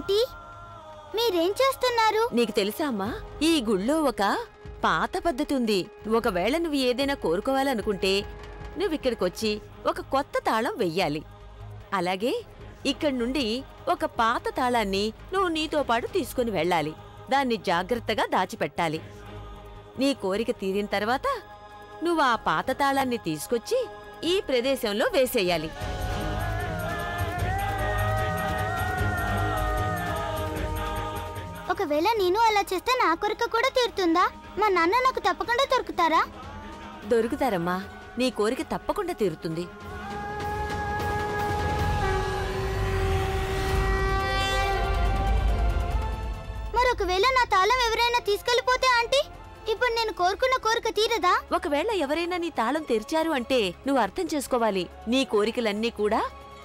Aunty మీరేం చేస్తున్నారు? నీకు తెలుసా అమ్మా, ఈ గుళ్ళో ఒక పాత పద్ధతి ఉంది. ఒకవేళ నువ్వు ఏదైనా కోరుకోవాలనుకుంటే నువ్విక్కడికొచ్చి ఒక కొత్త తాళం వెయ్యాలి. అలాగే ఇక్కడి నుండి ఒక పాత తాళాన్ని నువ్వు నీతో పాటు తీసుకుని వెళ్ళాలి. దాన్ని జాగ్రత్తగా దాచిపెట్టాలి. నీ కోరిక తీరిన తర్వాత నువ్వు ఆ పాత తాళాన్ని తీసుకొచ్చి ఈ ప్రదేశంలో వేసేయాలి. ఒకవేళ నేను అలా చేస్తే నా కోరిక కూడా తీరుతుందా? మా నాన్న నాకు తప్పకుండా దొరుకుతారా? దొరుకుతారమ్మా, నీ కోరిక తప్పకుండా తీరుతుంది. మరొకవేళ నా తాళం ఎవరైనా తీసుకెళ్లిపోతే ఆంటీ, ఇప్పుడు నేను కోరుకున్న కోరిక తీరదా? ఒకవేళ ఎవరైనా నీ తాళం తెరిచారు అంటే నువ్వు అర్థం చేసుకోవాలి, నీ కోరికలన్నీ కూడా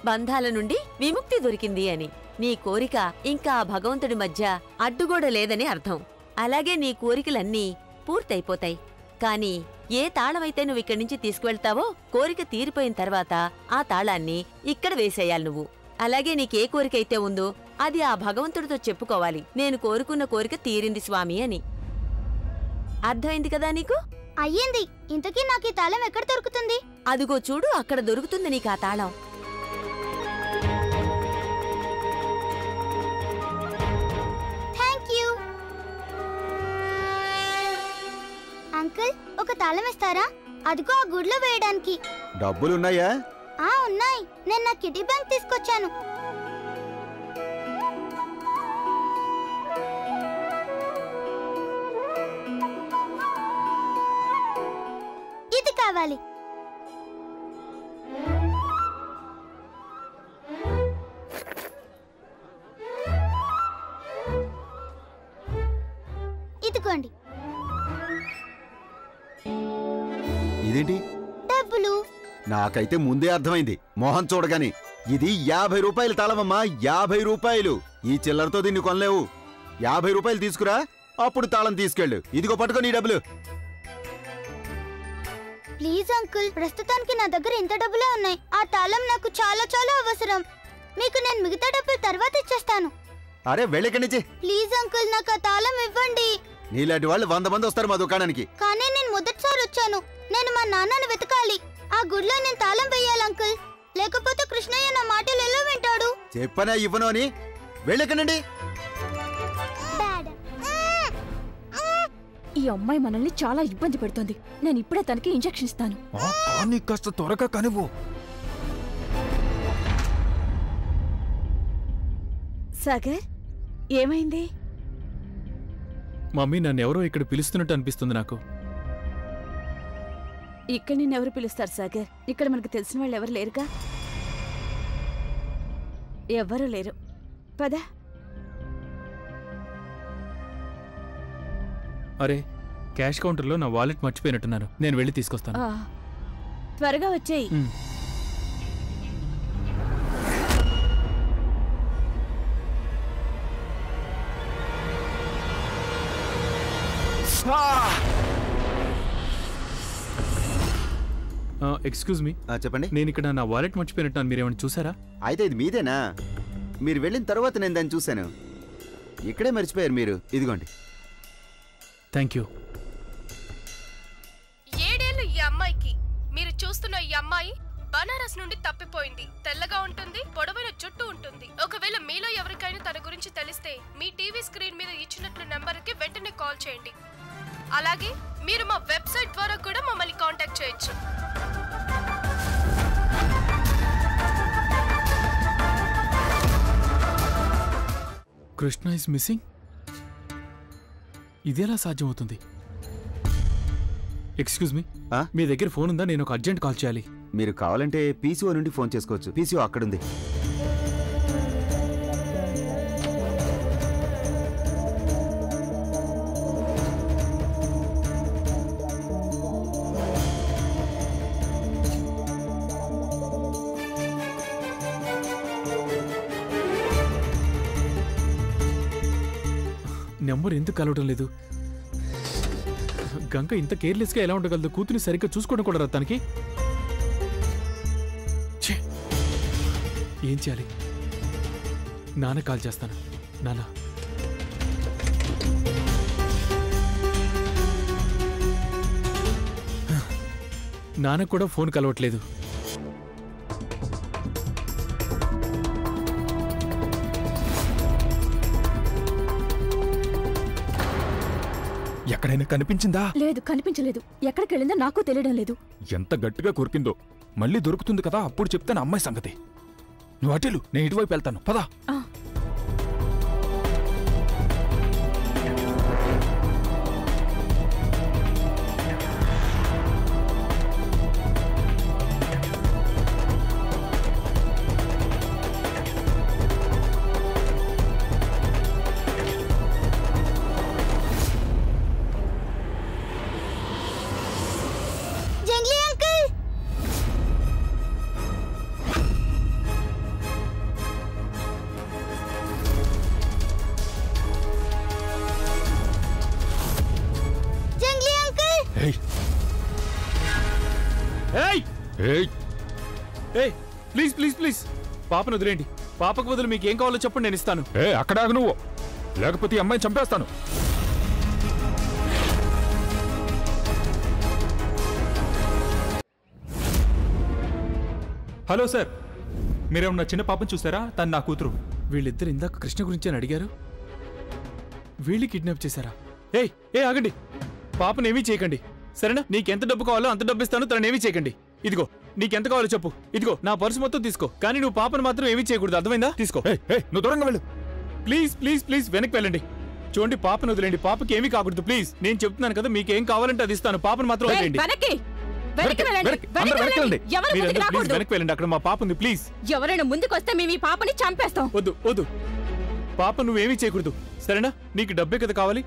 బంధాల నుండి విముక్తి దొరికింది అని. నీ కోరిక ఇంకా ఆ భగవంతుడి మధ్య అడ్డుగోడ లేదని అర్థం. అలాగే నీ కోరికలన్నీ పూర్తయిపోతాయి. కాని ఏ తాళమైతే నువ్వు ఇక్కడి నుంచి తీసుకువెళ్తావో కోరిక తీరిపోయిన తర్వాత ఆ తాళాన్ని ఇక్కడ వేసేయాలి నువ్వు. అలాగే నీకే కోరికైతే ఉందో అది ఆ భగవంతుడితో చెప్పుకోవాలి, నేను కోరుకున్న కోరిక తీరింది స్వామి అని. అర్థమైంది కదా నీకు? అయ్యింది. ఇంతకీ నాకు ఈ తాళం ఎక్కడ దొరుకుతుంది? అదుగో చూడు, అక్కడ దొరుకుతుంది నీకు ఆ తాళం. అంకుల్, ఒక తాళం ఇస్తారా? అదిగో ఆ గుడిలో వేయడానికి. డబ్బులున్నాయా? ఉన్నాయి. నేను నా కిటీ బ్యాంక్ తీసుకొచ్చాను. ఇది కావాలి. ఇదిగోండి. ఇదేంటి? డబ్బులు. నాకైతే ముందే అర్థమైంది మోహన్ చూడగాని. ఇది 50 రూపాయల తాళమమ్మా, 50 రూపాయలు. ఈ చిల్లరతో దీన్ని కొనలేవు. 50 రూపాయలు తీసుకురా, అప్పుడు తాళం తీసుకెళ్ళు. ఇదిగో పట్టుకో నీ డబ్బులు. ప్లీజ్ అంకుల్, ప్రస్తుతానికి నా దగ్గర ఇంత డబ్బులే ఉన్నాయి. ఆ తాళం నాకు చాలా చాలా అవసరం. మీకు నేను మిగతా డబ్బులు తర్వాత ఇచ్చేస్తాను. అరే వెళ్ళక్కడి నుంచి. ప్లీజ్ అంకుల్, నాకు ఆ తాళం ఇవ్వండి. నీలాంటి వాళ్ళు 100 మంది వస్తారు మా దుకాణానికి. కానీ నేను మొదటిసారి వచ్చాను. నేను మా నాన్నని వెతకాలి. ఆ గుడిలో నేను తాళం వేయాలి అంకుల్, లేకపోతే కృష్ణయ్య నా మాటలు ఎలా వింటాడు? చెప్పనా ఇవ్వను అని. వెళ్ళకండి. ఈ అమ్మాయి మనల్ని చాలా ఇబ్బంది పెడుతుంది. నేను ఇప్పుడే తనకి ఇంజెక్షన్ ఇస్తాను. కాస్త త్వరగా కనివ్వు. సాగర్, ఏమైంది? మమ్మీ, నన్నెవరో ఇక్కడ పిలుస్తున్నట్టు అనిపిస్తుంది నాకు. ఇక్కడ నిన్నెవరు పిలుస్తారు సాగర్? ఇక్కడ మనకు తెలిసిన వాళ్ళు ఎవరు లేరుగా. ఎవ్వరూ లేరు. పద. అరే, క్యాష్ కౌంటర్లో నా వాలెట్ మర్చిపోయినట్టున్నారు. నేను వెళ్ళి తీసుకొస్తాను. త్వరగా వచ్చేయి. Excuse me. చెప్పండి. నేను ఇక్కడ నా వాలెట్ మర్చిపోయినట్టు మీరేమైనా చూసారా? అయితే ఇది మీదేనా? మీరు వెళ్ళిన తర్వాత నేను దాన్ని చూశాను. ఇక్కడే మర్చిపోయారు మీరు. ఇదిగోండి. Thank you. 7 ఏళ్ళు ఈ అమ్మాయికి. మీరు చూస్తున్న ఈ అమ్మాయి బనారస్ నుండి తప్పిపోయింది. తెల్లగా ఉంటుంది, పొడవైన జుట్టు ఉంటుంది. ఒకవేళ మీలో ఎవరికైనా తన గురించి తెలిస్తే మీ టీవీ స్క్రీన్ మీద ఇచ్చినట్లు నెంబర్కి వెంటనే కాల్ చేయండి. అలాగే మీరు మా వెబ్సైట్ ద్వారా కూడా మమ్మల్ని కాంటాక్ట్ చేయొచ్చు. Krishna is missing. ఇదేలా సాధ్యమవుతుంది? ఎక్స్క్యూజ్ మీ, మీ దగ్గర ఫోన్ ఉందా? నేను ఒక అర్జెంట్ కాల్ చేయాలి. మీరు కావాలంటే పీసీఓ నుండి ఫోన్ చేసుకోవచ్చు. పీసీఓ అక్కడుంది. నెంబర్ ఎందుకు కలవడం లేదు? గంగ ఇంత కేర్లెస్గా ఎలా ఉండగలదు? కూతుని సరిగ్గా చూసుకోవడం కూడా తనకి. ఏం చేయాలి? నాన్న కాల్ చేస్తాను. నానా నాన్న కూడా ఫోన్ కలవట్లేదు. ఎక్కడైనా కనిపించిందా? లేదు, కనిపించలేదు. ఎక్కడికి వెళ్ళిందో నాకు తెలియడం లేదు. ఎంత గట్టిగా కొరికిందో. మళ్ళీ దొరుకుతుంది కదా, అప్పుడు చెప్తాను అమ్మాయి సంగతి. నువ్వు అటెలు, నేను ఇటువైపు వెళ్తాను. పదా. ప్లీజ్ ప్లీజ్ ప్లీజ్ పాపను వదిలేండి. పాపకు బదులు మీకు ఏం కావాలో చెప్పండి, నేను ఇస్తాను. అక్కడ ఆగు నువ్వు, లేకపోతే అమ్మాయిని చంపేస్తాను. హలో సార్, మీరేమన్నా చిన్న పాపను చూసారా? తను నా కూతురు. వీళ్ళిద్దరు ఇందాక కృష్ణ గురించి అని అడిగారు. వీళ్ళు కిడ్నాప్ చేశారా? ఆగండి, పాపనేమీ చేయకండి సరేనా? నీకెంత డబ్బు కావాలో అంత డబ్బు ఇస్తాను, తననేమీ చేయకండి. ఇదిగో నీకెంత కావాలో చెప్పు. ఇదిగో నా పర్సు మొత్తం తీసుకో, కానీ నువ్వు పాపను మాత్రం ఏమీ చేయకూడదు, అర్థమైందా? తీసుకో. నువ్వు దూరంగా వెళ్ళు. ప్లీజ్ ప్లీజ్ ప్లీజ్ వెనక్కి వెళ్ళండి. చూడండి, పాపను వదిలేండి. పాపకి ఏమీ కాకూడదు ప్లీజ్. నేను చెప్తున్నాను కదా, మీకు ఏం కావాలంటే అది ఇస్తాను. పాపను మాత్రం వదిలేండి. వెనక్కి వెళ్ళండి, అక్కడ మా పాప ఉంది. ప్లీజ్ ఎవరైనా ముందుకు వస్తే మేము ఈ పాపని చంపేస్తాం. వద్దు వద్దు, పాప నువ్వేమీ చేయకూడదు సరేనా? నీకు డబ్బే కదా కావాలి,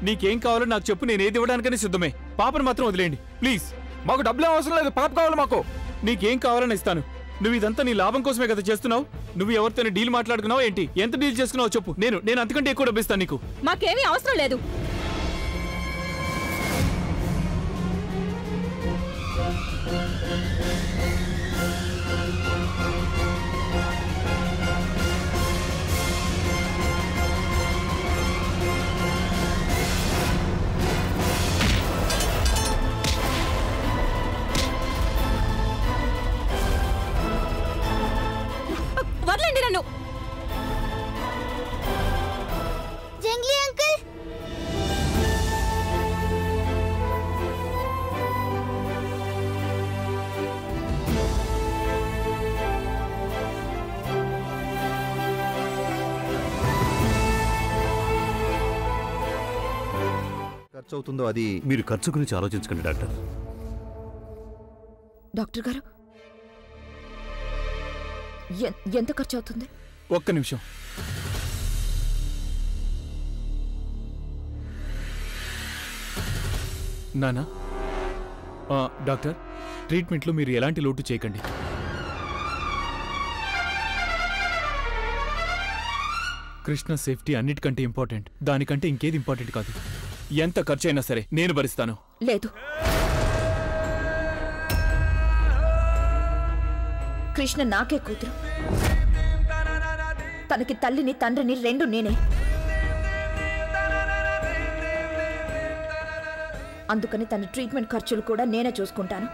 నీకేం కావాలో నాకు చెప్పు, నేను ఏది ఇవ్వడానికనే సిద్ధమే. పాపను మాత్రం వదిలేయండి ప్లీజ్. మాకు డబ్బులు అవసరం లేదు, పాప కావాలి మాకు. నీకేం కావాలని ఇస్తాను. నువ్వు ఇదంతా నీ లాభం కోసమే కదా చేస్తున్నావు. నువ్వు ఎవరితోనే డీల్ మాట్లాడుకున్నావు ఏంటి? ఎంత డీల్ చేసుకున్నావు చెప్పు, నేను అంతకంటే ఎక్కువ డబ్బు ఇస్తాను నీకు. మాకేమీ అవసరం లేదు. వదలండి నన్ను. జంగ్లీ అంకుల్, ఖర్చు అవుతుందో అది మీరు ఖర్చు గురించి ఆలోచించకండి డాక్టర్. డాక్టర్ గారు, ఎంత ఖర్చు అవుతుంది? ఒక్క నిమిషం. నానా, డాక్టర్, ట్రీట్మెంట్లో మీరు ఎలాంటి లోటు చేయకండి. కృష్ణ సేఫ్టీ అన్నిటికంటే ఇంపార్టెంట్. దానికంటే ఇంకేది ఇంపార్టెంట్ కాదు. ఎంత ఖర్చు అయినా సరే నేను భరిస్తాను. లేదు, కృష్ణ నాకే కూతురు. తనకి తల్లిని తండ్రిని రెండు నేనే. అందుకని తన ట్రీట్మెంట్ ఖర్చులు కూడా నేనే చూసుకుంటాను.